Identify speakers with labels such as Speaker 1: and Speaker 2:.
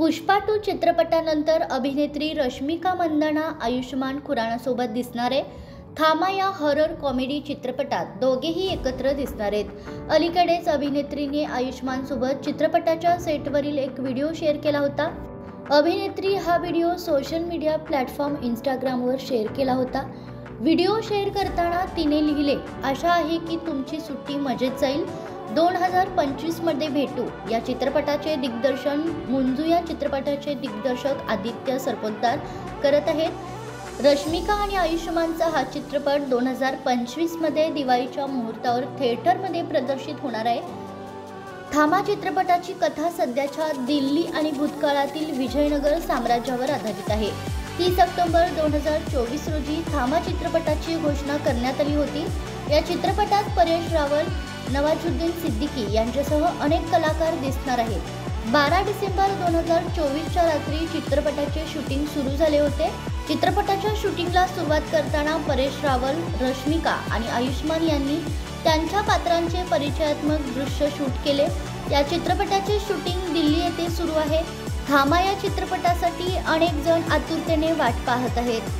Speaker 1: पुष्पा 2 चित्रपटानंतर अभिनेत्री रश्मिका मंदाना आयुष्मान खुरानासोबत दिसणार आहे। थामा या हॉरर कॉमेडी चित्रपटात दोघेही एकत्र दिसणार आहेत। अलीकडेच अभिनेत्रीने आयुष्मान सोबत चित्रपटाच्या सेटवरील एक व्हिडिओ शेअर केला होता। अभिनेत्री हा व्हिडिओ सोशल मीडिया प्लॅटफॉर्म इंस्टाग्रामवर शेअर केला होता। व्हिडिओ शेअर करताना तिने लिहिले, आशा आहे की तुमची सुट्टी मजेत जाईल। 2025 मध्ये भेटू या चित्रपटाचे दिग्दर्शन मुंजू या चित्रपटाचे दिग्दर्शक आदित्य सरपोतदार करत आहेत। रश्मिका आणि आयुष्मानचा हा चित्रपट 2025 मध्ये दिवाळीच्या मुहूर्तावर थिएटरमध्ये प्रदर्शित होणार आहे। थामा चित्रपटाची कथा सध्याच्या दिल्ली आणि भूतकाळातील विजयनगर साम्राज्यावर आधारित आहे। 30 ऑक्टोबर 2024 रोजी थामा चित्रपटाची घोषणा करण्यात आली होती। या चित्रपटात परेश रावल, नवाजुद्दीन सिद्दीकी यांच्यासह अनेक कलाकार दिसणार आहेत। 12 डिसेंबर 2024च्या रात्री चित्रपटाचे शूटिंग सुरू झाले होते। चित्रपटाच्या शूटिंगला सुरुवात करताना परेश रावल, रश्मिका आणि आयुष्मान यांनी त्यांच्या पात्रांचे परिचयात्मक दृश्य शूट केले। या चित्रपटाचे शूटिंग दिल्ली येथे सुरू आहे। थामा या चित्रपटासाठी अनेक जण आतुरतेने वाट पाहत आहेत।